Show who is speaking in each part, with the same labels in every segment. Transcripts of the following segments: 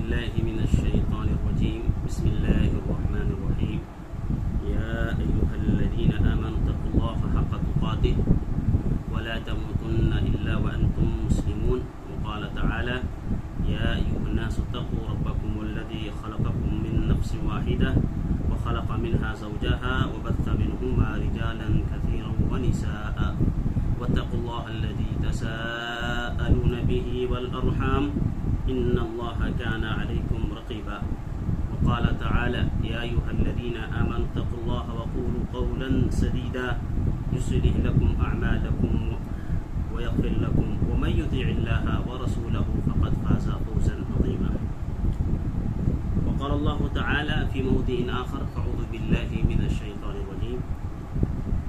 Speaker 1: بالله من الشيطان الرجيم. بسم الله الرحمن الرحيم. يا أيها الذين آمنوا اتقوا الله حق تقاته ولا تموتن إلا وأنتم مسلمون. وقال تعالى: يا أيها الناس اتقوا ربكم الذي خلقكم من نفس واحدة وخلق منها زوجها وبث منهما رجالا كثيرا ونساء واتقوا الله الذي تساءلون به والأرحام إن الله كان عليكم رقيبا. وقال تعالى: يا أيها الذين آمنوا اتقوا الله وقولوا قولا سديدا يصلح لكم أعمالكم ويغفر لكم ومن يطع الله ورسوله فقد فاز فوزا عظيما. وقال الله تعالى في موضع آخر: أعوذ بالله من الشيطان الرجيم.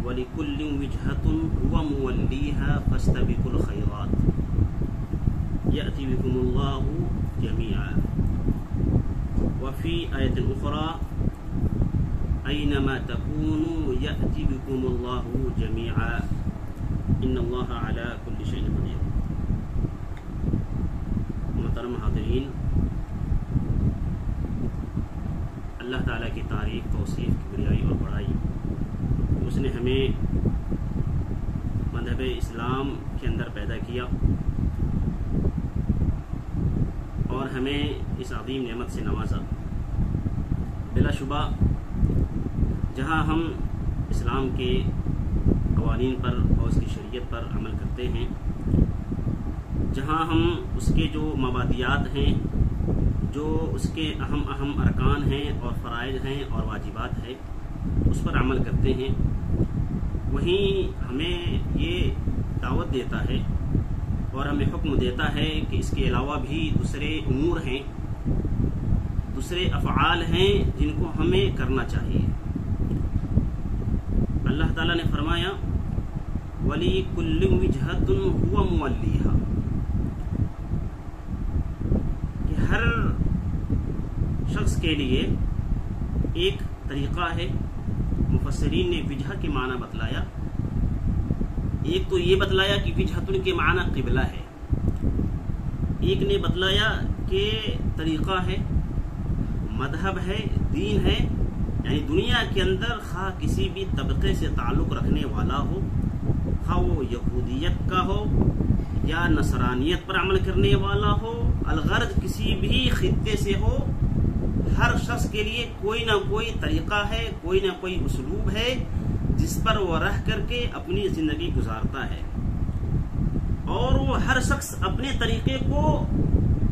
Speaker 1: ولكل وجهة هو موليها فاستبقوا الخيرات يأتي بكم الله جميعا. وفي آية أخرى: أينما تكونوا يأتي بكم الله جميعا إن الله على كل شيء قدير. محترم حاضرین، اللہ تعالیٰ کی تعریف، توصیف، کبریائی اور بڑائی. اس نے ہمیں مذہب اسلام کے اندر پیدا کیا اور ہمیں اس عظیم نعمت سے نوازا. بلا شبہ جہاں ہم اسلام کے قوانین پر اور اس کی شریعت پر عمل کرتے ہیں، جہاں ہم اس کے جو مبادیات ہیں، جو اس کے اہم ارکان ہیں اور فرائض ہیں اور واجبات ہیں، اس پر عمل کرتے ہیں، وہیں ہمیں یہ دعوت دیتا ہے اور ہمیں حکم دیتا ہے کہ اس کے علاوہ بھی دوسرے امور ہیں، دوسرے افعال ہیں جن کو ہمیں کرنا چاہیے. اللہ تعالیٰ نے فرمایا: وَلِكُلِّ وِجْهَةٌ هُوَ مُوَلِّيهَا، کہ ہر شخص کے لیے ایک طریقہ ہے. مفسرین نے وجہ کے معنی بتلایا. ایک تو یہ بتلایا کہ وجہتن کے معنی قبلہ ہے، ایک نے بتلایا کہ طریقہ ہے، مذہب ہے، دین ہے، یعنی دنیا کے اندر خواہ کسی بھی طبقے سے تعلق رکھنے والا ہو، خواہ وہ یہودیت کا ہو یا نصرانیت پر عمل کرنے والا ہو، الغرض کسی بھی خطے سے ہو، ہر شخص کے لیے کوئی نہ کوئی طریقہ ہے، کوئی نہ کوئی اسلوب ہے جس پر وہ رہ کر کے اپنی زندگی گزارتا ہے، اور وہ ہر شخص اپنے طریقے کو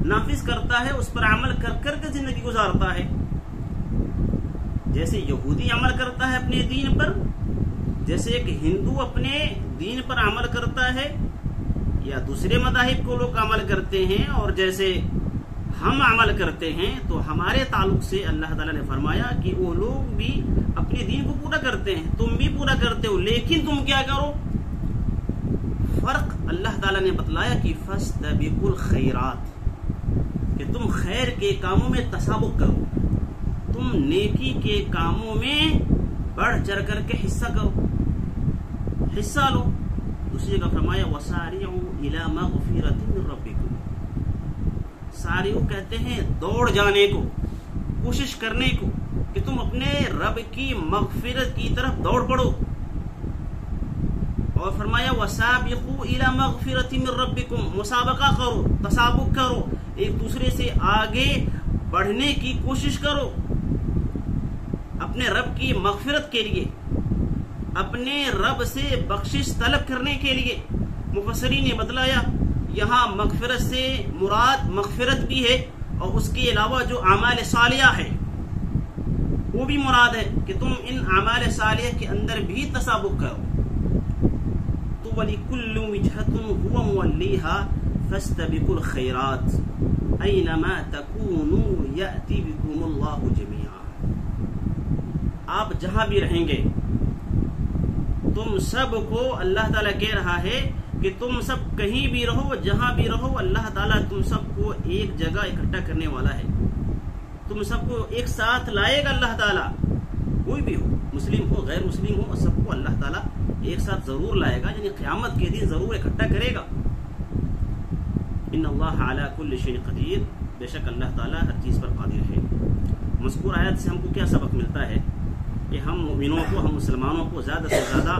Speaker 1: نافذ کرتا ہے، اس پر عمل کر کر کے زندگی گزارتا ہے. جیسے یہودی عمل کرتا ہے اپنے دین پر، جیسے ایک ہندو اپنے دین پر عمل کرتا ہے، یا دوسرے مذاہب کو لوگ عمل کرتے ہیں، اور جیسے ہم عمل کرتے ہیں. تو ہمارے تعلق سے اللہ تعالیٰ نے فرمایا کہ وہ لوگ بھی اپنے دین کو پورا کرتے ہیں، تم بھی پورا کرتے ہو، لیکن تم کیا کرو؟ فرق اللہ تعالیٰ نے بتلایا کہ فاستبقوا الخیرات، کہ تم خیر کے کاموں میں تسابق کرو، تم نیکی کے کاموں میں بڑھ چڑھ کر کے حصہ کرو، حصہ لو. دوسری جگہ فرمایا: وسارعوا الی مغفرۃ من ربکم. سارعوا کہتے ہیں دوڑ جانے کو، کوشش کرنے کو، کہ تم اپنے رب کی مغفرت کی طرف دوڑ پڑو. اور فرمایا: وسابقوا الی مغفرۃ من ربکم. مسابقہ کرو، تسابق کرو، ایک دوسرے سے آگے بڑھنے کی کوشش کرو اپنے رب کی مغفرت کے لیے، اپنے رب سے بخشش طلب کرنے کے لیے. مفسرین نے بتلایا یہاں مغفرت سے مراد مغفرت بھی ہے، اور اس کے علاوہ جو اعمال صالحہ ہے وہ بھی مراد ہے، کہ تم ان اعمال صالحہ کے اندر بھی تسابق کرو. تو وَلِكُلِّ وِجْهَةٌ هُوَ مُوَلِّيهَا فَاسْتَبِقُوا الْخَيْرَاتِ أَيْنَمَا تَكُونُوا يَأْتِ بِكُمُ اللَّهُ جَمِيعًا. آپ جہاں بھی رہیں گے، تم سب کو اللہ تعالیٰ کہہ رہا ہے کہ تم سب کہیں بھی رہو، جہاں بھی رہو، اللہ تعالیٰ تم سب کو ایک جگہ اکٹھا کرنے والا ہے، تم سب کو ایک ساتھ لائے گا. اللہ تعالیٰ کوئی بھی ہو، مسلم ہو غیر مسلم ہو، سب کو اللہ تعالیٰ ایک ساتھ ضرور لائے گا، یعنی قیامت کے دن ضرور اکٹھا کرے گا. ان اللہ علی کل شیء قدیر. بے شک اللہ تعالیٰ ہر چیز پر قادر ہے۔ مذکور آیت سے ہم کو کیا سبق ملتا ہے کہ ہم مومنوں کو، ہم مسلمانوں کو زیادہ سے زیادہ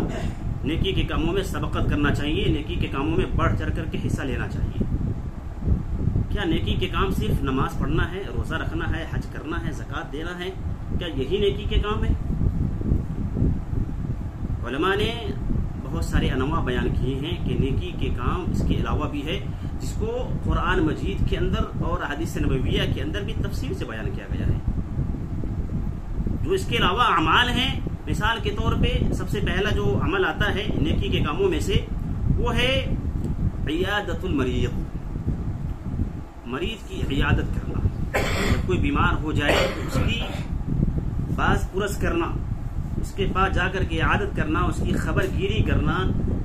Speaker 1: نیکی کے کاموں میں سبقت کرنا چاہیے، نیکی کے کاموں میں بڑھ چڑھ کر کے حصہ لینا چاہیے۔ کیا نیکی کے کام صرف نماز پڑھنا ہے، روزہ رکھنا ہے، حج کرنا ہے، زکوٰۃ دینا ہے؟ کیا یہی نیکی کے کام ہے؟ علماء نے بہت سارے انواع بیان کیے ہیں کہ نیکی کے کام اس کے علاوہ بھی ہے، جس کو قرآن مجید کے اندر اور حدیث نبویہ کے اندر بھی تفصیل سے بیان کیا گیا ہے۔ جو اس کے علاوہ اعمال ہیں، مثال کے طور پہ سب سے پہلا جو عمل آتا ہے نیکی کے کاموں میں سے وہ ہے عیادت المریض، مریض کی عیادت کرنا۔ جب کوئی بیمار ہو جائے تو اس کی باز پرس کرنا، اس کے پاس جا کر کے عیادت کرنا، اس کی خبر گیری کرنا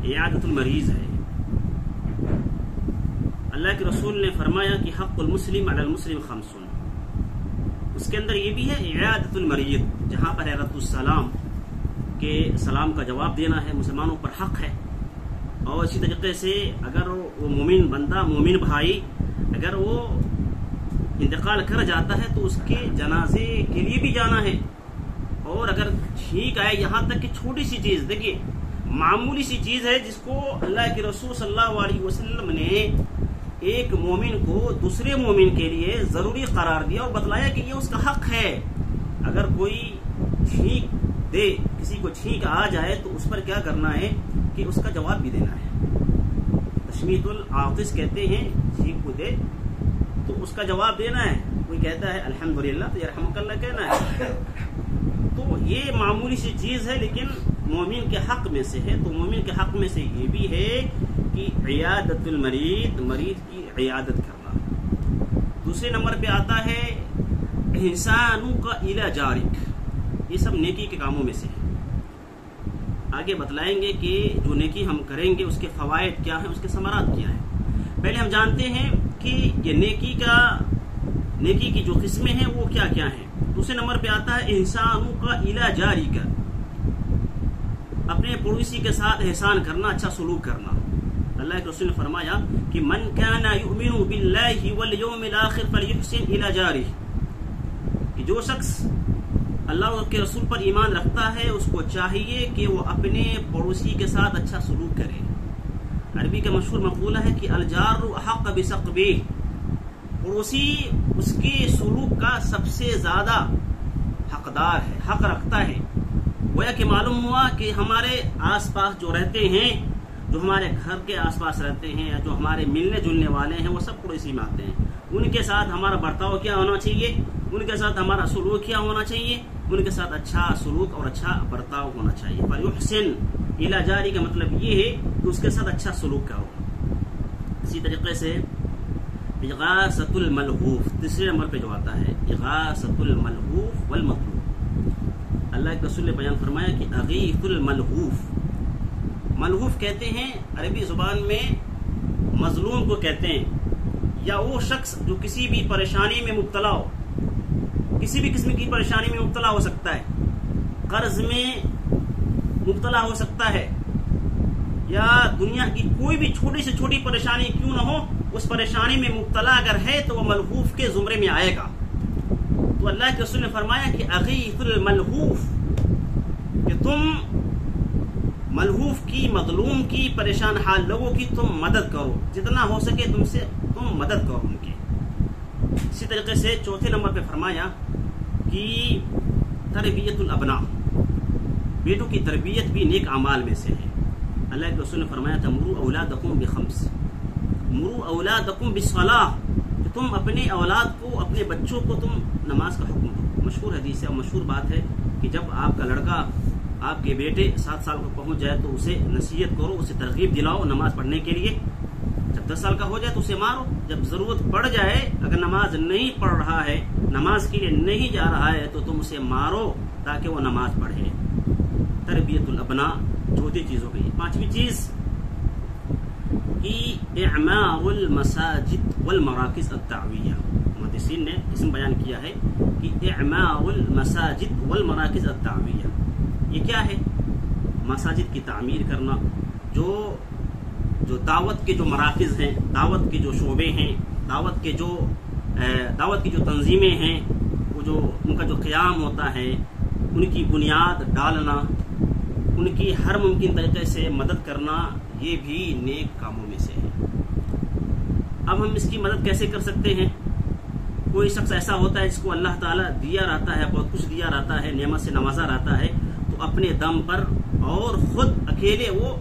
Speaker 1: عیادت المریض ہے۔ اللہ کے رسول نے فرمایا کہ حق المسلم علی المسلم خمس، اس کے اندر یہ بھی ہے عیادت المریض، جہاں پر ہے رد السلام، کہ سلام کا جواب دینا ہے، مسلمانوں پر حق ہے۔ اور اسی طریقے سے اگر وہ مومن بندہ، مومن بھائی اگر وہ انتقال کر جاتا ہے تو اس کے جنازے کے لیے بھی جانا ہے۔ اور اگر ٹھیک آئے، یہاں تک کہ چھوٹی سی چیز، دیکھیے معمولی سی چیز ہے جس کو اللہ کے رسول صلی اللہ علیہ وسلم نے ایک مومن کو دوسرے مومن کے لیے ضروری قرار دیا اور بتلایا کہ یہ اس کا حق ہے۔ اگر کوئی چھینک دے، کسی کو چھینک آ جائے تو اس پر کیا کرنا ہے کہ اس کا جواب بھی دینا ہے۔ تشمیت العاطس کہتے ہیں، چھینک کو دے تو اس کا جواب دینا ہے۔ کوئی کہتا ہے الحمدللہ تو یرحمک اللہ کہنا ہے۔ تو یہ معمولی سی چیز ہے لیکن مومن کے حق میں سے ہے۔ تو مومن کے حق میں سے یہ بھی ہے کہ عیادت المریض، مریض کی عیادت کرنا۔ دوسرے نمبر پہ آتا ہے احسانک الی جارک، یہ سب نیکی کے کاموں میں سے ہے۔ آگے بتلائیں گے کہ جو نیکی ہم کریں گے اس کے فوائد کیا ہیں، اس کے ثمرات کیا ہیں۔ پہلے ہم جانتے ہیں کہ یہ نیکی کی جو قسمیں ہیں وہ کیا کیا ہیں۔ دوسرے نمبر پہ آتا ہے احسانک الی جارک، اپنے پڑوسی کے ساتھ احسان کرنا، اچھا سلوک کرنا۔ اللہ کے رسول نے فرمایا کہ من کان یؤمن باللہ والیوم الاخر فلیحسن الی جارہ، کہ جو شخص اللہ کے رسول پر ایمان رکھتا ہے اس کو چاہیے کہ وہ اپنے پڑوسی کے ساتھ اچھا سلوک کرے۔ عربی کا مشہور مقولہ ہے کہ الجار احق بثقبہ، پڑوسی اس کے سلوک کا سب سے زیادہ حقدار ہے، حق رکھتا ہے۔ گویا کہ معلوم ہوا کہ ہمارے آس پاس جو رہتے ہیں، جو ہمارے گھر کے آس پاس رہتے ہیں یا جو ہمارے ملنے جلنے والے ہیں وہ سب پڑوسی میں آتے ہیں۔ ان کے ساتھ ہمارا برتاؤ کیا ہونا چاہیے، ان کے ساتھ ہمارا سلوک کیا ہونا چاہیے، ان کے ساتھ اچھا سلوک اور اچھا برتاؤ ہونا چاہیے۔ فلیحسن الی جاری کا مطلب یہ ہے کہ اس کے ساتھ اچھا سلوک کرو۔ اسی طریقے سے اغاثۃ الملہوف، تیسرے نمبر پہ جو آتا ہے اغاثۃ الملہوف والمطلوب، اللہ کے رسول نے بیان فرمایا کہ اغیث الملہوف، ملہوف کہتے ہیں عربی زبان میں مظلوم کو کہتے ہیں، یا وہ شخص جو کسی بھی پریشانی میں مبتلا ہو، کسی بھی قسم کی پریشانی میں مبتلا ہو سکتا ہے، قرض میں مبتلا ہو سکتا ہے، یا دنیا کی کوئی بھی چھوٹی سے چھوٹی پریشانی کیوں نہ ہو، اس پریشانی میں مبتلا اگر ہے تو وہ ملہوف کے زمرے میں آئے گا۔ تو اللہ کے رسول نے فرمایا کہ اغیث الملہوف، کہ تم ملہوف کی، مظلوم کی، پریشان حال لوگوں کی تم مدد کرو، جتنا ہو سکے تم سے تم مدد کرو ان کی۔ اسی طریقے سے چوتھے نمبر پہ فرمایا کہ تربیت الابناء، بیٹوں کی تربیت بھی نیک اعمال میں سے ہے۔ اللہ کے رسول نے فرمایا تھا مروا اولادکم بخمس، مروا اولادکم بالصلاۃ، کہ تم اپنے اولاد کو، اپنے بچوں کو تم نماز کا حکم دو۔ مشہور حدیث ہے اور مشہور بات ہے کہ جب آپ کا لڑکا، آپ کے بیٹے 7 سال کو پہنچ جائے تو اسے نصیحت کرو، اسے ترغیب دلاؤ نماز پڑھنے کے لیے۔ جب 10 سال کا ہو جائے تو اسے مارو، جب ضرورت پڑ جائے، اگر نماز نہیں پڑھ رہا ہے، نماز کے لیے نہیں جا رہا ہے تو تم اسے مارو تاکہ وہ نماز پڑھے۔ تربیت الابناء چوتھی چیز ہو گئی۔ پانچویں چیز کی اعمار المساجد والمراکز الدعویہ، محدثین نے اسم بیان کیا ہے کہ اعمار المساجد والمراکز الدعویہ، یہ کیا ہے؟ مساجد کی تعمیر کرنا، جو دعوت کے جو مراکز ہیں، دعوت کے جو شعبے ہیں، دعوت کے جو دعوت کی جو تنظیمیں ہیں وہ جو ان کا جو قیام ہوتا ہے، ان کی بنیاد ڈالنا، ان کی ہر ممکن طریقے سے مدد کرنا، یہ بھی نیک کاموں میں سے ہے۔ اب ہم اس کی مدد کیسے کر سکتے ہیں؟ کوئی شخص ایسا ہوتا ہے جس کو اللہ تعالیٰ دیا رہتا ہے، بہت کچھ دیا رہتا ہے، نعمت سے نوازا رہتا ہے، تو اپنے دم پر اور خود اکیلے وہ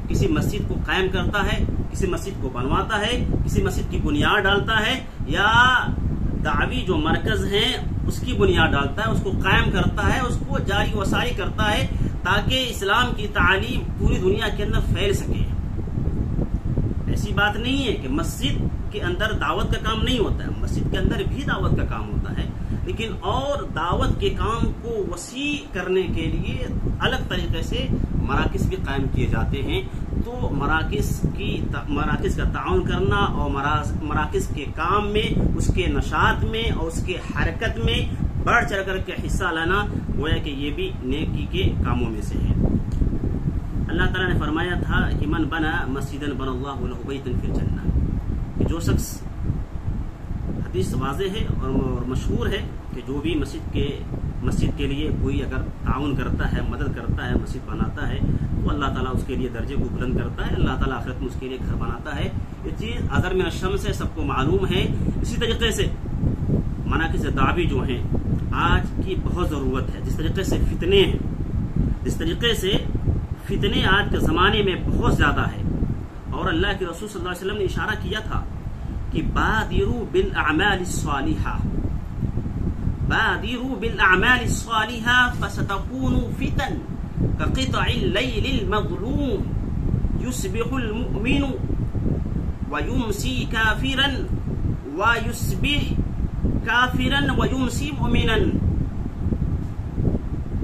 Speaker 1: کسی مسجد کو قائم کرتا ہے، کسی مسجد کو بنواتا ہے، کسی مسجد کی بنیاد ڈالتا ہے، یا دعوی جو مرکز ہیں اس کی بنیاد ڈالتا ہے، اس کو قائم کرتا ہے، اس کو جاری و ساری کرتا ہے تاکہ اسلام کی تعلیم پوری دنیا کے اندر پھیل سکے۔ ایسی بات نہیں ہے کہ مسجد کے اندر دعوت کا کام نہیں ہوتا ہے، مسجد کے اندر بھی دعوت کا کام ہوتا ہے، لیکن اور دعوت کے کام کو وسیع کرنے کے لیے الگ طریقے سے مراکز بھی قائم کیے جاتے ہیں۔ تو مراکز کا تعاون کرنا اور مراکز کے کام میں، اس کے نشاط میں اور اس کے حرکت میں بڑھ چڑھ کر کے حصہ لینا گویا کہ یہ بھی نیکی کے کاموں میں سے ہے۔ اللہ تعالیٰ نے فرمایا تھا کہ من بنا مسجدا بنى الله له بيتا في الجنة، کہ جو شخص، حدیث واضح ہے اور مشہور ہے کہ جو بھی مسجد کے لیے کوئی اگر تعاون کرتا ہے، مدد کرتا ہے، مسجد بناتا ہے، تو اللہ تعالیٰ اس کے لیے درجے کو بلند کرتا ہے، اللہ تعالیٰ آخرت میں اس کے لیے گھر بناتا ہے۔ یہ چیز اگر من الشمس ہے، سب کو معلوم ہے۔ اسی طریقے سے مراکز دعوی جو ہیں آج کی بہت ضرورت ہے، جس طریقے سے فتنے ہیں، جس طریقے سے فتنے آج کے زمانے میں بہت زیادہ ہے، اور اللہ کے رسول صلی اللہ علیہ وسلم نے اشارہ کیا تھا کہ بادروا بالاعمال الصالحہ، بادروا بالاعمال الصالحہ فستكون فتن كقطع الليل المظلوم يصبح المؤمن ويمسي كافرا ويصبح كافرا ويمسي مؤمنا،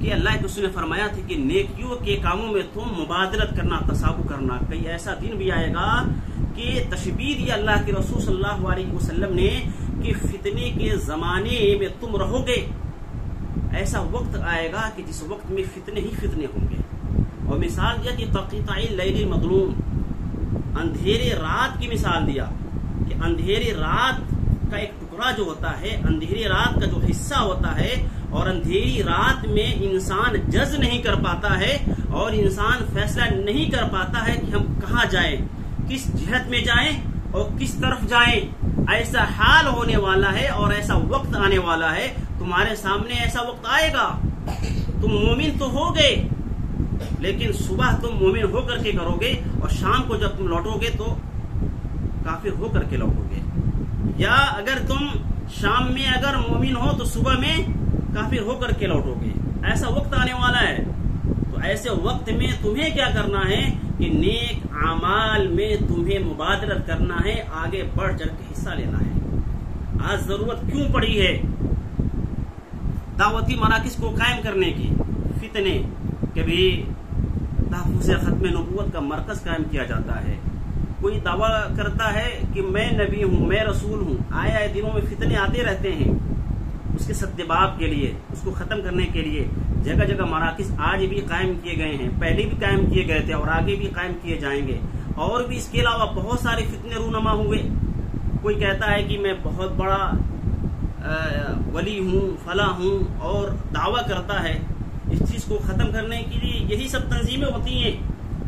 Speaker 1: کہ اللہ کے رسول نے فرمایا تھا کہ نیکیوں کے کاموں میں تم مبادرت کرنا، تسابق کرنا۔ کئی ایسا دن بھی آئے گا کہ تشبیہ دیا اللہ کے رسول صلی اللہ علیہ وسلم نے کہ فتنے کے زمانے میں تم رہو گے، ایسا وقت آئے گا کہ جس وقت میں فتنے ہی فتنے ہوں گے۔ اور مثال دیا کہ قطع اللیل المظلوم، اندھیرے رات کی مثال دیا کہ اندھیرے رات کا ایک ٹکڑا جو ہوتا ہے، اندھیری رات کا جو حصہ ہوتا ہے، اور اندھیری رات میں انسان جز نہیں کر پاتا ہے اور انسان فیصلہ نہیں کر پاتا ہے کہ ہم کہاں جائیں، کس جہت میں جائیں اور کس طرف جائیں۔ ایسا حال ہونے والا ہے اور ایسا وقت آنے والا ہے، تمہارے سامنے ایسا وقت آئے گا، تم مومن تو ہو گئے لیکن صبح تم مومن ہو کر کے کرو گے، اور شام کو جب تم لوٹو گے تو کافر ہو کر کے لوٹو گے، یا اگر تم شام میں اگر مومن ہو تو صبح میں کافر ہو کر کے لوٹو گے۔ ایسا وقت آنے والا ہے، تو ایسے وقت میں تمہیں کیا کرنا ہے کہ نیک اعمال میں تمہیں مبادرت کرنا ہے، آگے بڑھ چڑھ کے حصہ لینا ہے۔ آج ضرورت کیوں پڑی ہے دعوتی مراکز کو قائم کرنے کی؟ فتنے، کبھی تحفظ ختم نبوت کا مرکز قائم کیا جاتا ہے، کوئی دعویٰ کرتا ہے کہ میں نبی ہوں، میں رسول ہوں، آئے دنوں میں فتنے آتے رہتے ہیں، اس کے سدباب کے لیے، اس کو ختم کرنے کے لیے جگہ جگہ مراکز آج بھی قائم کیے گئے ہیں، پہلے بھی قائم کیے گئے تھے اور آگے بھی قائم کیے جائیں گے۔ اور بھی اس کے علاوہ بہت سارے فتنے رونما ہوئے، کوئی کہتا ہے کہ میں بہت بڑا ولی ہوں، فلاں ہوں، اور دعویٰ کرتا ہے۔ اس چیز کو ختم کرنے کے لیے یہی سب تنظیمیں ہوتی ہیں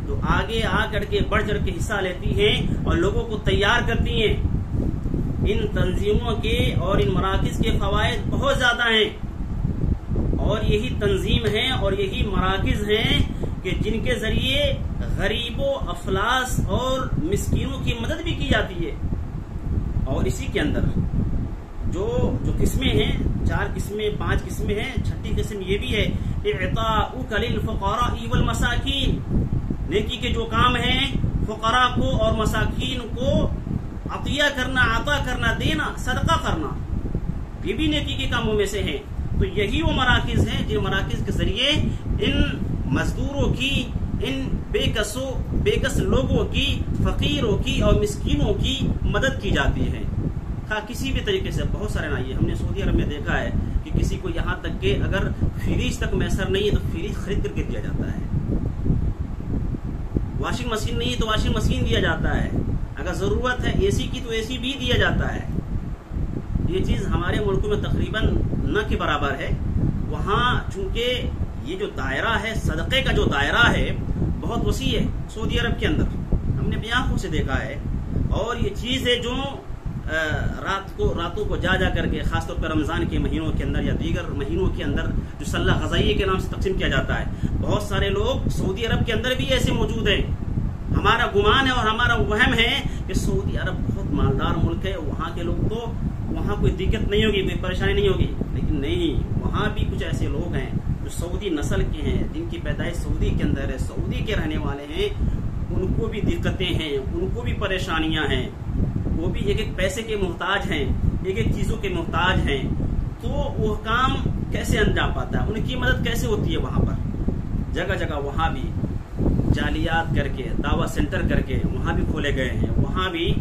Speaker 1: جو آگے آ کر کے بڑھ چڑھ کے حصہ لیتی ہیں اور لوگوں کو تیار کرتی ہیں۔ ان تنظیموں کے اور ان مراکز کے فوائد بہت زیادہ ہیں، اور یہی تنظیم ہیں اور یہی مراکز ہیں کہ جن کے ذریعے غریبوں، افلاس اور مسکینوں کی مدد بھی کی جاتی ہے۔ اور اسی کے اندر جو قسمیں ہیں، 4 قسمیں 5 قسمیں ہیں، 6ٹھی قسم یہ بھی ہے اعطاؤک للفقراء والمساکین، نیکی کے جو کام ہیں فقراء کو اور مساکین کو عطیہ کرنا، عطا کرنا، دینا، صدقہ کرنا، یہ بھی نیکی کے کاموں میں سے ہیں۔ تو یہی وہ مراکز ہیں جن مراکز کے ذریعے ان مزدوروں کی، ان بے کس لوگوں کی، فقیروں کی اور مسکینوں کی مدد کی جاتی ہے، کسی بھی طریقے سے۔ بہت سارے نہ، یہ ہم نے سعودی عرب میں دیکھا ہے کہ کسی کو یہاں تک کہ اگر فریج تک میسر نہیں ہے تو فریج خرید کر کے دیا جاتا ہے، واشنگ مشین نہیں ہے تو واشنگ مشین دیا جاتا ہے، اگر ضرورت ہے اے سی کی تو اے سی بھی دیا جاتا ہے۔ یہ چیز ہمارے ملک میں تقریباً نہ کے برابر ہے. وہاں چونکہ یہ جو دائرہ ہے صدقے کا، جو دائرہ ہے بہت وسیع ہے سعودی عرب کے اندر، ہم نے اپنی آنکھوں سے دیکھا ہے. اور یہ چیز ہے جو راتوں کو جا کر کے، خاص طور پر رمضان کے مہینوں کے اندر یا دیگر مہینوں کے اندر، جو سلہ غذائیہ کے نام سے تقسیم کیا جاتا ہے. بہت سارے لوگ سعودی عرب کے اندر بھی ایسے موجود ہیں. ہمارا گمان ہے اور ہمارا وہم ہے کہ سعودی عرب بہت مالدار ملک ہے، وہاں کے لوگ تو وہاں کوئی دقت نہیں ہوگی، کوئی پریشانی نہیں ہوگی. لیکن نہیں، وہاں بھی کچھ ایسے لوگ ہیں جو سعودی نسل کے ہیں، جن کی پیدائش سعودی کے اندر ہے، سعودی کے رہنے والے ہیں. ان کو بھی دقتیں ہیں، ان کو بھی پریشانیاں ہیں، وہ بھی ایک ایک پیسے کے محتاج ہیں، ایک ایک چیزوں کے محتاج ہیں. تو وہ کام کیسے انجام پاتا ہے، ان کی مدد کیسے ہوتی ہے؟ وہاں پر جگہ جگہ وہاں بھی جالیات کر کے، دعوت سینٹر کر کے وہاں بھی کھولے گئے ہیں. وہاں بھی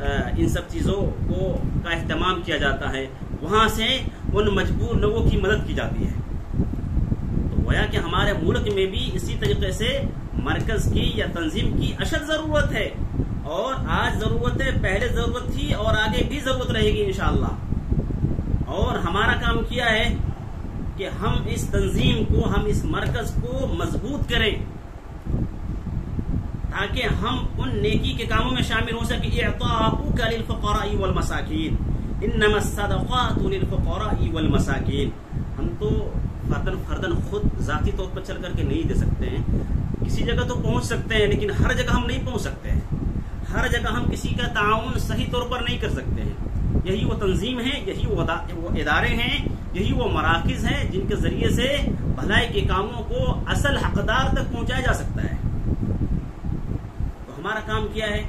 Speaker 1: ان سب چیزوں کا اہتمام کیا جاتا ہے. وہاں سے ان مجبور لوگوں کی مدد کی جاتی ہے. تو گویا کہ ہمارے ملک میں بھی اسی طریقے سے مرکز کی یا تنظیم کی اشد ضرورت ہے. اور آج ضرورت ہے، پہلے ضرورت تھی اور آگے بھی ضرورت رہے گی انشاءاللہ. اور ہمارا کام کیا ہے کہ ہم اس تنظیم کو، ہم اس مرکز کو مضبوط کریں تاکہ ہم ان نیکی کے کاموں میں شامل ہو سکیں. اعطاؤک للفقراء والمساکین انما الصدقات للفقراء والمساکین. ہم تو فردن خود ذاتی طور پر چل کر کے نہیں دے سکتے ہیں. کسی جگہ تو پہنچ سکتے ہیں لیکن ہر جگہ ہم نہیں پہنچ سکتے ہیں. ہر جگہ ہم کسی کا تعاون صحیح طور پر نہیں کر سکتے ہیں. یہی وہ تنظیم ہے، یہی وہ ادارے ہیں، یہی وہ مراکز ہیں جن کے ذریعے سے بھلائی کے کاموں کو اصل حقدار تک پہنچایا جا سکتا ہے. تو ہمارا کام کیا ہے؟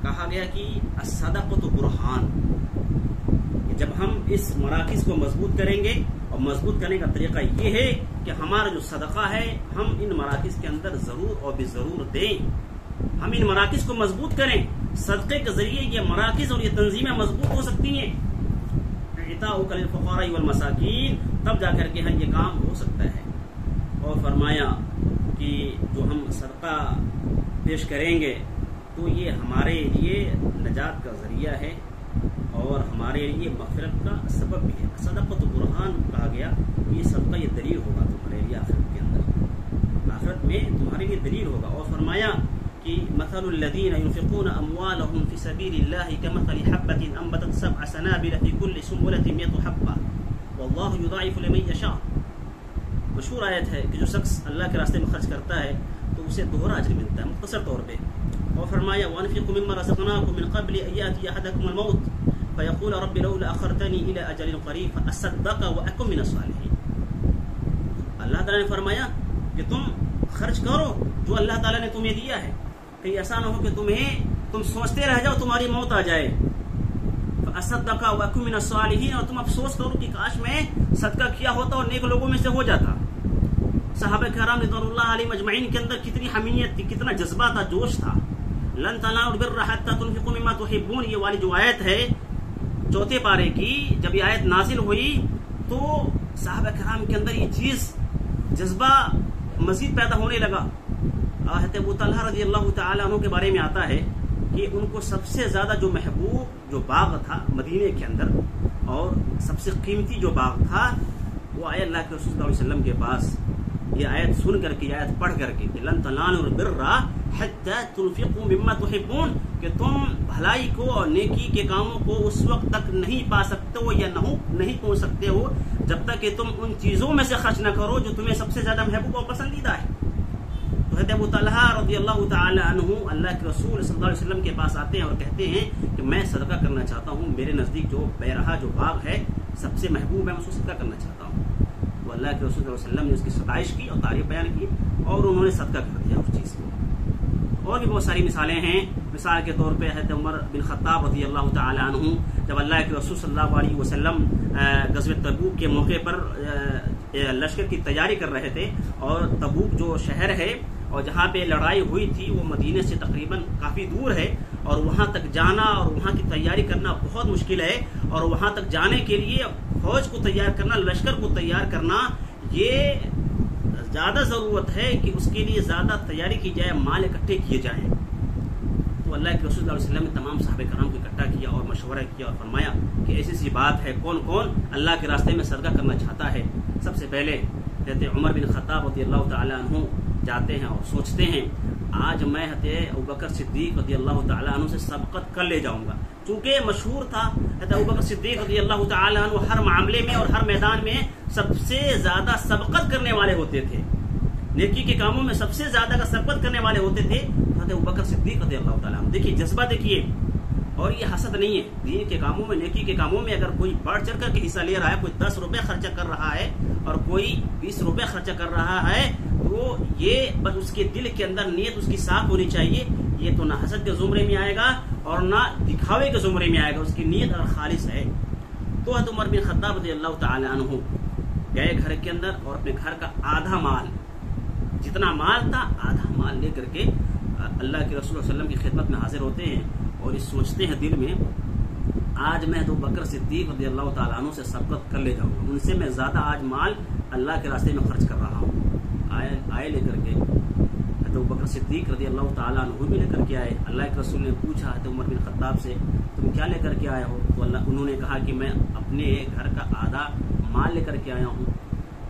Speaker 1: کہا گیا کہ الصدقۃ برہان. جب ہم اس مراکز کو مضبوط کریں گے، اور مضبوط کرنے کا طریقہ یہ ہے کہ ہمارا جو صدقہ ہے ہم ان مراکز کے اندر ضرور اور بضرور دیں. ہم ان مراکز کو مضبوط کریں. صدقے کے ذریعے یہ مراکز اور یہ تنظیمیں مضبوط ہو سکتی ہیں. اعطاؤک للفقراء والمساکین، تب جا کر کے یہ کام ہو سکتا ہے. اور فرمایا کہ جو ہم صدقہ پیش کریں گے تو یہ ہمارے لیے نجات کا ذریعہ ہے اور ہمارے لیے مغفرت کا سبب بھی ہے. صدقۃ برہان کہا گیا، یہ صدقہ یہ دلیل ہوگا تمہارے لیے آخرت کے اندر، آخرت میں تمہارے لیے دلیل ہوگا. اور فرمایا کہ مثل الذین ينفقون اموالهم في سبيل الله كمثل حبة انبتت 7 سنابل في كل سنبلة 100 حبة والله يضاعف لمن يشاء. مشہور آیت ہے کہ جو شخص اللہ کے راستے میں خرچ کرتا ہے تو اسے دوہرا اجر ملتا ہے مختصر طور پہ. اور فرمایا وانفقوا مما رزقناكم من قبل ان ياتي احدكم الموت فيقول رب لولا اخرتني الى اجل قريب فاصدق واكن من الصالحين. اللہ تعالیٰ نے فرمایا کہ تم خرچ کرو جو اللہ تعالیٰ نے تمہیں دیا ہے. کہیں ایسا نہ ہو کہ تم سوچتے رہ جاؤ تمہاری موت آ جائے. فاصدق واكن من الصالحين، اور تم افسوس کرو کہ کاش میں صدقہ کیا ہوتا اور نیک لوگوں میں سے ہو جاتا. صحابہ کرام رضوان اللہ علیہ مجمعین کے اندر کتنی حمیت تھی، کتنا جذبہ تھا، جوش تھا. لن تنالوا البر حتى تنفقوا مما تحبون، یہ والی جو آیت ہے 4 پارے کی، جب یہ آیت نازل ہوئی تو صحابہ کرام کے اندر یہ چیز جذبہ مزید پیدا ہونے لگا. حضرت ابو طلحہ رضی اللہ تعالیٰ عنہ کے بارے میں آتا ہے کہ ان کو سب سے زیادہ جو محبوب جو باغ تھا مدینے کے اندر اور سب سے قیمتی جو باغ تھا وہ آئے اللہ کے رسول صلی اللہ علیہ وسلم کے پاس. یہ آیت سن کر کے، آیت پڑھ کر کے، لن تنالوا البر حتى تنفقوا مما تحبون، کہ تم بھلائی کو اور نیکی کے کاموں کو اس وقت تک نہیں پا سکتے ہو یا نہیں پہنچ سکتے ہو جب تک کہ تم ان چیزوں میں سے خرچ نہ کرو جو تمہیں سب سے زیادہ محبوب اور پسندیدہ ہے. تو حضرت ابو طلحہ رضی اللہ تعالی عنہ اللہ کے رسول صلی اللہ علیہ وسلم کے پاس آتے ہیں اور کہتے ہیں کہ میں صدقہ کرنا چاہتا ہوں، میرے نزدیک جو بیرہا جو باغ ہے سب سے محبوب ہے، میں اس کو صدقہ کرنا چاہتا ہوں. تو اللہ کے رسول صلی اللہ علیہ وسلم نے اس کی ستائش کی اور تعریف بیان کی اور انہوں نے صدقہ کر دیا اس چیز کو. اور بھی بہت ساری مثالیں ہیں. مثال کے طور پہ حضرت عمر بن خطاب رضی اللہ تعالی عنہ جب اللہ کے رسول صلی اللہ علیہ وسلم غزوہ تبوک کے موقع پر لشکر کی تیاری کر رہے تھے، اور تبوک جو شہر ہے اور جہاں پہ لڑائی ہوئی تھی وہ مدینے سے تقریباً کافی دور ہے، اور وہاں تک جانا اور وہاں کی تیاری کرنا بہت مشکل ہے. اور وہاں تک جانے کے لیے فوج کو تیار کرنا، لشکر کو تیار کرنا، یہ زیادہ ضرورت ہے کہ اس کے لیے زیادہ تیاری کی جائے، مال اکٹھے کیے جائیں. تو تو اللہ کے رسول صلی اللہ علیہ وسلم نے تمام صحابہ کرام کو اکٹھا کیا اور مشورہ کیا اور فرمایا کہ ایسی سی بات ہے، کون کون اللہ کے راستے میں صدقہ کرنا چاہتا ہے؟ سب سے پہلے حضرت عمر بن خطاب رضی اللہ تعالیٰ عنہ جاتے ہیں اور سوچتے ہیں آج میں حضرت ابوبکر صدیق رضی اللہ تعالیٰ عنہ سے سبقت کر لے جاؤں گا، چونکہ مشہور تھا حضرت ابوبکر صدیق رضی اللہ تعالیٰ عنہ ہر معاملے میں اور ہر میدان میں سب سے زیادہ سبقت کرنے والے ہوتے تھے، نیکی کے کاموں میں سب سے زیادہ کا سبقت کرنے والے ہوتے تھے حضرت ابوبکر صدیق رضی اللہ تعالیٰ عنہ۔ دیکھیے جذبہ دیکھیے، اور یہ حسد نہیں ہے، دین کے کاموں میں نیکی کے کاموں میں اگر کوئی بڑھ چڑھ کر کے حصہ لے رہا ہے، کوئی 10 روپے خرچہ کر رہا ہے اور کوئی 20 روپے خرچہ کر رہا ہے، تو یہ بس اس کے دل کے اندر نیت اس کی صاف ہونی چاہیے، یہ تو نہ حسد کے زمرے میں آئے گا اور نہ دکھاوے کے زمرے میں آئے گا، اس کی نیت اگر خالص ہے۔ تو حضرت عمر بن خطاب رضی اللہ تعالی عنہ گئے گھر کے اندر اور اپنے گھر کا آدھا مال، جتنا مال تھا آدھا مال لے کر کے اللہ کے رسول صلی اللہ علیہ وسلم کی خدمت میں حاضر ہوتے ہیں اور یہ سوچتے ہیں دل میں آج میں تو بکر صدیق رضی اللہ تعالیٰ عنہ سے سبقت کر لے جاؤں گا، ان سے میں زیادہ آج مال اللہ کے راستے میں خرچ کر رہا ہوں۔ آئے لے کر کے حضرت بکر صدیق رضی اللہ تعالیٰ عنہ بھی لے کر کے آئے۔ اللہ کے رسول نے پوچھا حضرت عمر بن خطاب سے تم کیا لے کر کے آئے ہو؟ تو انہوں نے کہا کہ میں اپنے گھر کا آدھا مال لے کر کے آیا ہوں۔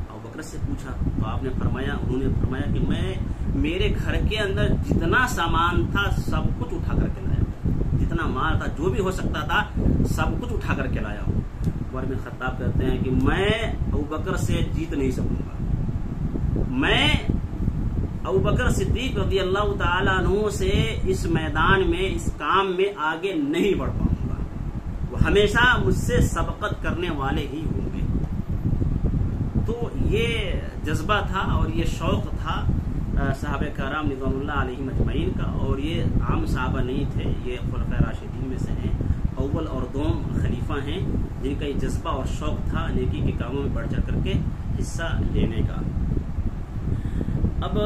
Speaker 1: ابو بکر سے پوچھا تو آپ نے فرمایا، انہوں نے فرمایا کہ میں میرے گھر کے اندر جتنا سامان تھا سب کچھ اٹھا کر کے لایا ہوں، جتنا مال تھا جو بھی ہو سکتا تھا سب کچھ اٹھا کر کے لایا ہوں۔ عمر بن خطاب کہتے ہیں کہ میں ابوبکر سے جیت نہیں سکوں گا، میں ابوبکر صدیق رضی اللہ تعالیٰ عنہ سے اس میدان میں اس کام میں آگے نہیں بڑھ پاؤں گا، وہ ہمیشہ مجھ سے سبقت کرنے والے ہی ہوں گے۔ تو یہ جذبہ تھا اور یہ شوق تھا صحابہ کرام رضوان اللہ علیہم اجمعین کا، اور یہ عام صحابہ نہیں تھے، یہ خلفائے راشدین میں سے ہیں، اول اور دوم خلیفہ ہیں جن کا یہ جذبہ اور شوق تھا نیکی کے کاموں میں بڑھ چڑھ کر کے حصہ لینے کا۔ اب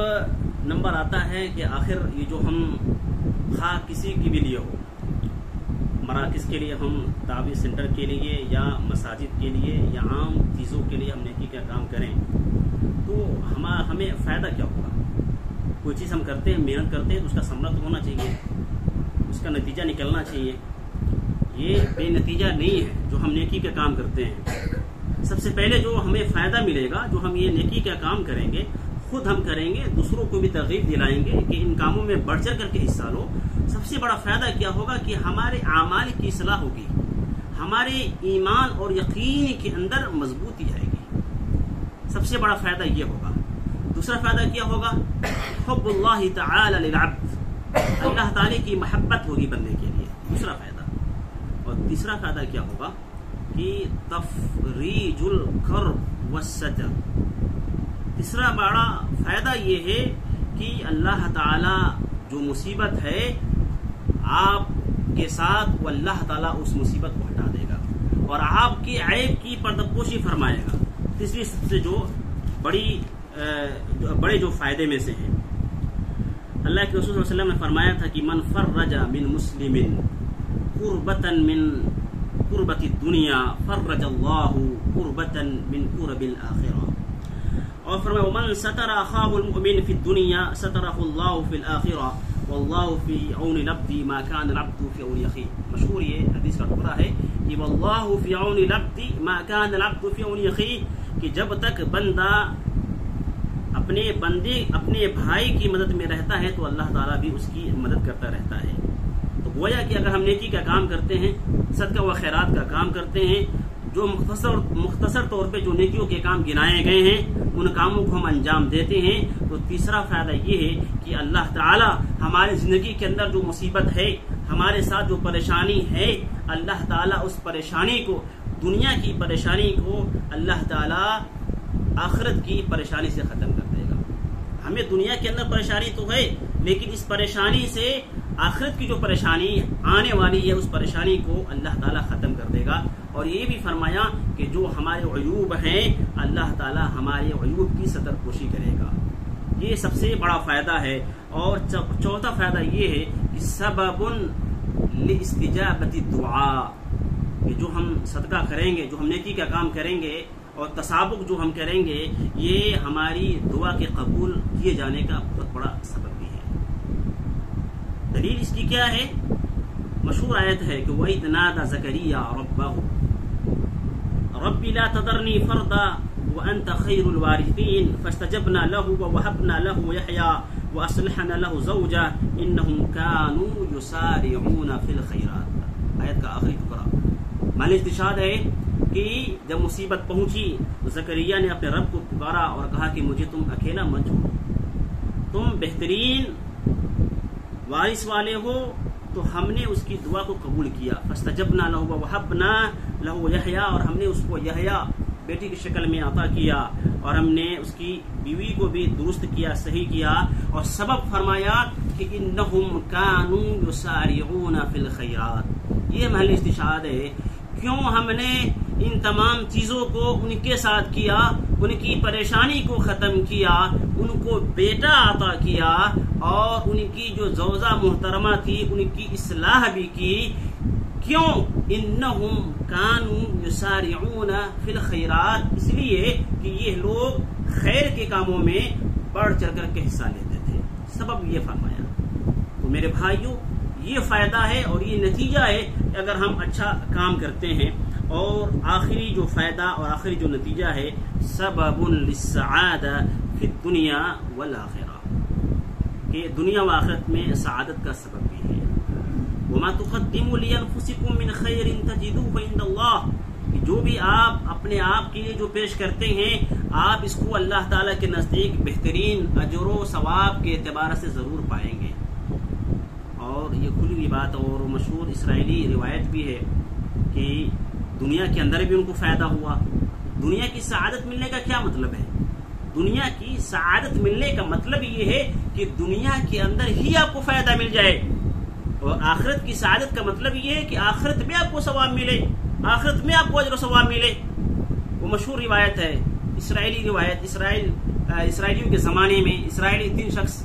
Speaker 1: نمبر آتا ہے کہ آخر یہ جو ہم خواہ کسی کی بھی لیے ہو، مراکز کے لیے، ہم تعویذ سینٹر کے لیے یا مساجد کے لیے یا عام چیزوں کے لیے ہم نیکی کا کام کریں تو ہمیں فائدہ کیا ہوگا؟ کوئی چیز ہم کرتے ہیں، محنت کرتے ہیں تو اس کا ثمرہ تو ہونا چاہیے، اس کا نتیجہ نکلنا چاہیے، یہ بے نتیجہ نہیں ہے جو ہم نیکی کا کام کرتے ہیں۔ سب سے پہلے جو ہمیں فائدہ ملے گا، جو ہم یہ نیکی کا کام کریں گے خود ہم کریں گے، دوسروں کو بھی ترغیب دلائیں گے کہ ان کاموں میں بڑھ چڑھ کر کے حصہ لو۔ سب سے بڑا فائدہ کیا ہوگا کہ ہمارے اعمال کی اصلاح ہوگی، ہمارے ایمان اور یقین کے اندر مضبوطی آئے گی، سب سے بڑا فائدہ یہ ہوگا۔ دوسرا فائدہ کیا ہوگا؟ حب اللہ تعالی للعبد، اللہ تعالی کی محبت ہوگی بندے کے لیے، دوسرا فائدہ۔ اور تیسرا فائدہ کیا ہوگا کہ تفریج الکرب والسجر، تیسرا بڑا فائدہ یہ ہے کہ اللہ تعالی جو مصیبت ہے آپ کے ساتھ، وہ اللہ تعالیٰ اس مصیبت کو ہٹا دے گا اور آپ کی عیب کی پردپوشی فرمائے گا۔ تیسری سب سے جو بڑے جو فائدے میں سے ہیں، اللہ کے رسول صلی اللہ علیہ وسلم نے فرمایا تھا کہ من فرج من مسلم قربتا من قربت الدنیا فرج اللہ قربتا من قرب الآخرہ، اور فرمایا ومن ستر اخاہ المؤمن فی الدنیا سترہ اللہ فی الآخرہ واللہ فی عون العبد ما کان العبد فی عون اخیہ۔ مشہور یہ حدیث کا ٹکڑا ہے کہ واللہ فی عون العبد ما کان العبد فی عون اخیہ، کہ جب تک بندہ اپنے بھائی کی مدد میں رہتا ہے تو اللہ تعالیٰ بھی اس کی مدد کرتا رہتا ہے۔ تو گویا کہ اگر ہم نیکی کا کام کرتے ہیں، صدقہ و خیرات کا کام کرتے ہیں، جو مختصر طور پہ جو نیکیوں کے کام گنائے گئے ہیں ان کاموں کو ہم انجام دیتے ہیں، تو تیسرا فائدہ یہ ہے کہ اللہ تعالی ہماری زندگی کے اندر جو مصیبت ہے، ہمارے ساتھ جو پریشانی ہے، اللہ تعالی اس پریشانی کو، دنیا کی پریشانی کو اللہ تعالی آخرت کی پریشانی سے ختم کر دے گا۔ ہمیں دنیا کے اندر پریشانی تو ہے، لیکن اس پریشانی سے آخرت کی جو پریشانی آنے والی ہے اس پریشانی کو اللہ تعالیٰ ختم کر دے گا۔ اور یہ بھی فرمایا کہ جو ہمارے عیوب ہیں اللہ تعالیٰ ہمارے عیوب کی ستر پوشی کرے گا، یہ سب سے بڑا فائدہ ہے۔ اور چوتھا فائدہ یہ ہے کہ سبب لاستجابت الدعاء، کہ جو ہم صدقہ کریں گے، جو ہم نیکی کا کام کریں گے اور تسابق جو ہم کریں گے، یہ ہماری دعا کے قبول کیے جانے کا بہت بڑا سبب بھی ہے۔ دلیل اس کی کیا ہے؟ مشہور آیت ہے کہ وَإِذْ نَادَى زَكَرِيَّا رَبَّهُ رَبِّ لَا تَذَرْنِي فَرْدًا وَأَنْتَ خَيْرُ الْوَارِثِينَ فَاسْتَجَبْنَا لَهُ وَوَهَبْنَا لَهُ يَحْيَىٰ وَأَصْلَحْنَا لَهُ زَوْجَهُ إِنَّهُمْ كَانُوا يُسَارِعُونَ فِي الْخَيْرَاتِ. آیت کا آخری ٹکڑا معنی استشہاد ہے کہ جب مصیبت پہنچی تو زکریا نے اپنے رب کو پکارا اور کہا کہ مجھے تم اکیلا مت چھوڑو، تم بہترین وارث والے ہو. تو ہم نے اس کی دعا کو قبول کیا. فاستجبنا له ووهبنا له يحيى، اور ہم نے اس کو یحییٰ بیٹی کی شکل میں عطا کیا، اور ہم نے اس کی بیوی کو بھی درست کیا، صحیح کیا، اور سبب فرمایا کہ انہم كانوا يسارعون في الخيرات. یہ محل استشہاد ہے کیوں ہم نے ان تمام چیزوں کو ان کے ساتھ کیا، ان کی پریشانی کو ختم کیا، ان کو بیٹا عطا کیا، اور ان کی جو زوجہ محترمہ تھی ان کی اصلاح بھی کی. کیوں؟ انہم کانوا یسارعون فی الخیرات، اس لیے کہ یہ لوگ خیر کے کاموں میں بڑھ چڑھ کر کے حصہ لیتے تھے. سبب یہ فرمایا. تو میرے بھائیوں، یہ فائدہ ہے اور یہ نتیجہ ہے کہ اگر ہم اچھا کام کرتے ہیں. اور آخری جو فائدہ اور آخری جو نتیجہ ہے سبب للسعادہ فی الدنیا والآخرہ، کہ دنیا و آخرت میں سعادت کا سبب بھی ہے. وما تقدموا لانفسکم من خیر تجدوه عند اللہ، کہ جو بھی آپ اپنے آپ کے لیے جو پیش کرتے ہیں آپ اس کو اللہ تعالیٰ کے نزدیک بہترین اجر و ثواب کے اعتبار سے ضرور پائیں گے. اور یہ کھلی ہوئی بات اور مشہور اسرائیلی روایت بھی ہے کہ دنیا کے اندر بھی ان کو فائدہ ہوا. دنیا کی سعادت ملنے کا کیا مطلب ہے؟ دنیا کی سعادت ملنے کا مطلب یہ ہے کہ دنیا کے اندر ہی آپ کو فائدہ مل جائے، اور آخرت کی سعادت کا مطلب یہ ہے کہ آخرت میں آپ کو ثواب ملے، آخرت میں آپ کو اجر و ثواب ملے. وہ مشہور روایت ہے، اسرائیلی روایت. اسرائیلیوں کے زمانے میں اسرائیلی 3 شخص،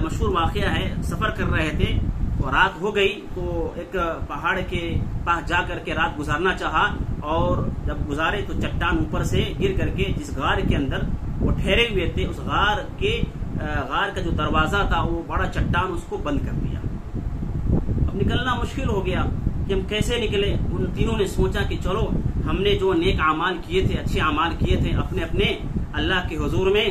Speaker 1: مشہور واقعہ ہے، سفر کر رہے تھے اور رات ہو گئی تو ایک پہاڑ کے پاس جا کر کے رات گزارنا چاہا، اور جب گزارے تو چٹان اوپر سے گر کر کے جس غار کے اندر وہ ٹھہرے ہوئے تھے اس غار کا جو دروازہ تھا وہ بڑا چٹان اس کو بند کر دیا. اب نکلنا مشکل ہو گیا کہ ہم کیسے نکلے. ان تینوں نے سوچا کہ چلو ہم نے جو نیک اعمال کیے تھے، اچھے اعمال کیے تھے، اپنے اپنے اللہ کے حضور میں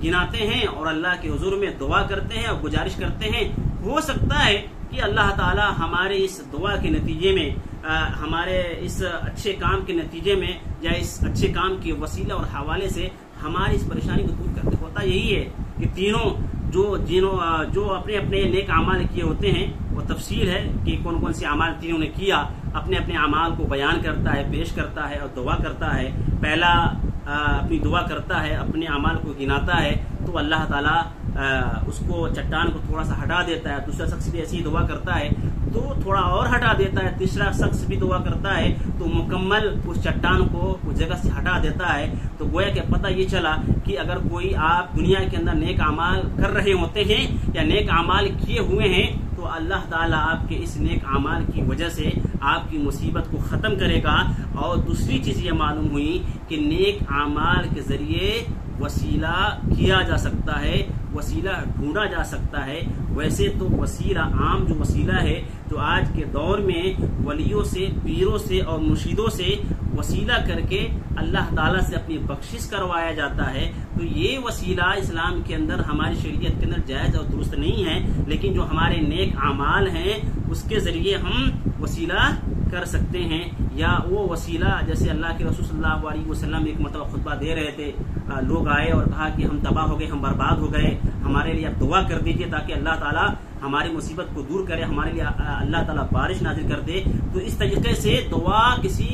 Speaker 1: گناتے ہیں اور اللہ کے حضور میں دعا کرتے ہیں اور گزارش کرتے ہیں. ہو سکتا ہے کہ اللہ تعالی ہمارے اس دعا کے نتیجے میں، ہمارے اس اچھے کام کے نتیجے میں یا اس اچھے کام کے وسیلہ اور حوالے سے ہماری اس پریشانی کو دور کرتے. ہوتا یہی ہے کہ تینوں جو اپنے اپنے نیک اعمال کیے ہوتے ہیں، وہ تفصیل ہے کہ کون کون سے اعمال تینوں نے کیا، اپنے اپنے اعمال کو بیان کرتا ہے، پیش کرتا ہے اور دعا کرتا ہے. پہلا اپنی دعا کرتا ہے، اپنے اعمال کو گناتا ہے تو اللہ تعالیٰ اس کو چٹان کو تھوڑا سا ہٹا دیتا ہے. دوسرا شخص بھی ایسی ہی دعا کرتا ہے تو تھوڑا اور ہٹا دیتا ہے. تیسرا شخص بھی دعا کرتا ہے تو مکمل اس چٹان کو اس جگہ سے ہٹا دیتا ہے. تو گویا کہ پتہ یہ چلا کہ اگر کوئی آپ دنیا کے اندر نیک اعمال کر رہے ہوتے ہیں یا نیک اعمال کیے ہوئے ہیں تو اللہ تعالیٰ آپ کے اس نیک اعمال کی وجہ سے آپ کی مصیبت کو ختم کرے گا. اور دوسری چیز یہ معلوم ہوئی کہ نیک اعمال کے ذریعے وسیلہ کیا جا سکتا ہے، وسیلہ ڈھونڈا جا سکتا ہے. ویسے تو وسیلہ عام جو وسیلہ ہے تو آج کے دور میں ولیوں سے، پیروں سے اور مرشدوں سے وسیلہ کر کے اللہ تعالیٰ سے اپنی بخشش کروایا جاتا ہے. تو یہ وسیلہ اسلام کے اندر، ہماری شریعت کے اندر جائز اور درست نہیں ہے. لیکن جو ہمارے نیک اعمال ہیں اس کے ذریعے ہم وسیلہ کر سکتے ہیں. یا وہ وسیلہ جیسے اللہ کے رسول صلی اللہ علیہ وسلم ایک مرتبہ خطبہ دے رہے تھے، لوگ آئے اور کہا کہ ہم تباہ ہو گئے، ہم برباد ہو گئے، ہمارے لیے آپ دعا کر دیجئے تاکہ اللہ تعالیٰ ہماری مصیبت کو دور کرے، ہمارے لیے اللہ تعالیٰ بارش نازل کر دے. تو اس طریقے سے دعا کسی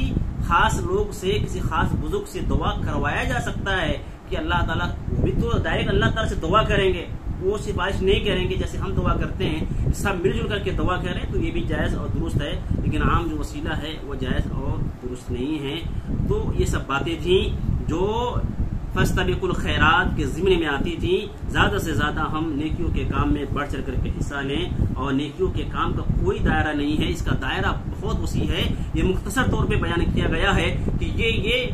Speaker 1: خاص لوگ سے، کسی خاص بزرگ سے دعا کروایا جا سکتا ہے کہ اللہ تعالیٰ، وہ بھی تو ڈائریکٹ اللہ تعالیٰ سے دعا کریں گے، وہ سفارش نہیں کریں گے جیسے ہم دعا کرتے ہیں، سب مل جل کر کے دعا کریں تو یہ بھی جائز اور درست ہے. لیکن عام جو وسیلہ ہے وہ جائز اور درست نہیں ہے. تو یہ سب باتیں تھیں جو فاستبقوا الخیرات کے ضمن میں آتی تھیں. زیادہ سے زیادہ ہم نیکیوں کے کام میں بڑھ چڑھ کر کے حصہ لیں، اور نیکیوں کے کام کا کوئی دائرہ نہیں ہے، اس کا دائرہ بہت وسیع ہے. یہ مختصر طور پہ بیان کیا گیا ہے کہ یہ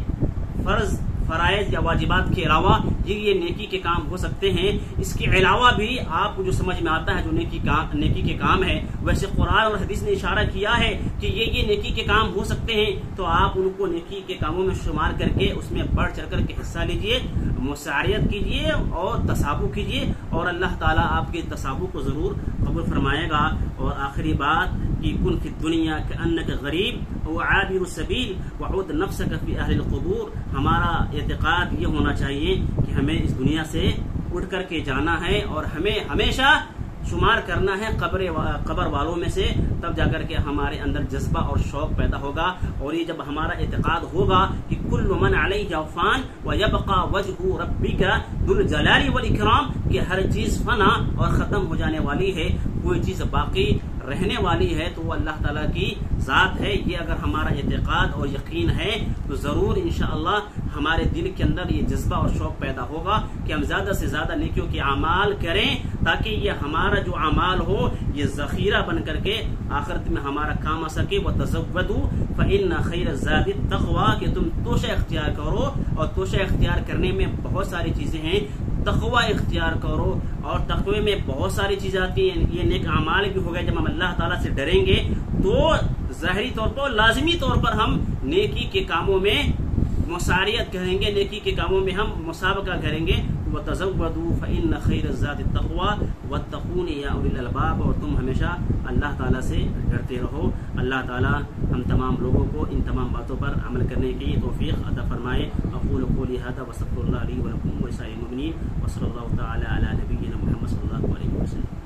Speaker 1: فرض فرائض یا واجبات کے علاوہ یہ نیکی کے کام ہو سکتے ہیں. اس کے علاوہ بھی آپ کو جو سمجھ میں آتا ہے جو نیکی کے کام ہے، ویسے قرآن اور حدیث نے اشارہ کیا ہے کہ یہ نیکی کے کام ہو سکتے ہیں، تو آپ ان کو نیکی کے کاموں میں شمار کر کے اس میں بڑھ چڑھ کر کے حصہ لیجئے، مساعیت کیجئے اور تصابو کیجئے، اور اللہ تعالیٰ آپ کے تصابو کو ضرور قبول فرمائے گا. اور آخری بات کہ کن فی الدنیا کأنک غریب و عابر السبیل وعود نفسک فی اہل القبور. ہمارا اعتقاد یہ ہونا چاہیے کہ ہمیں اس دنیا سے اٹھ کر کے جانا ہے اور ہمیں ہمیشہ شمار کرنا ہے قبر والوں میں سے، تب جا کر کے ہمارے اندر جذبہ اور شوق پیدا ہوگا. اور یہ جب ہمارا اعتقاد ہوگا کہ کل من علیہ فان ویبقى وجہ ربک ذو الجلال والاکرام، کہ ہر چیز فنا اور ختم ہو جانے والی ہے، کوئی چیز باقی رہنے والی ہے تو وہ اللہ تعالیٰ کی ذات ہے. یہ اگر ہمارا اعتقاد اور یقین ہے تو ضرور انشاءاللہ ہمارے دل کے اندر یہ جذبہ اور شوق پیدا ہوگا کہ ہم زیادہ سے زیادہ نیکیوں کے اعمال کریں، تاکہ یہ ہمارا جو اعمال ہو یہ ذخیرہ بن کر کے آخرت میں ہمارا کام آ سکے. وَتَزَوَّدُوا فَإِنَّ خَيْرَ الزَّادِ التَّقْوَىٰ، کہ تم توشہ اختیار کرو، اور توشہ اختیار کرنے میں بہت ساری چیزیں ہیں. تقوی اختیار کرو، اور تقوی میں بہت ساری چیزیں آتی ہیں. یہ نیک اعمال بھی ہو گئے. جب ہم اللہ تعالیٰ سے ڈریں گے تو ظاہری طور پر لازمی طور پر ہم نیکی کے کاموں میں مساریت کریں گے، نیکی کے کاموں میں ہم مسابقہ کریں گے. وَتَزَوَّدُوا فَإِنَّ خَيْرَ الزَّادِ التَّقْوَىٰ وَاتَّقُونِ يَا أُولِي الْأَلْبَابِ. اور تم ہمیشہ اللہ تعالیٰ سے ڈرتے رہو. اللہ تعالیٰ ہم تمام لوگوں کو ان تمام باتوں پر عمل کرنے کی توفیق عطا فرمائے. اقول قولی ھذا واستغفر اللہ لی ولکم ولسائر المؤمنین وصلی اللہ تعالی علی نبینا محمد صلی اللہ علیہ وسلم.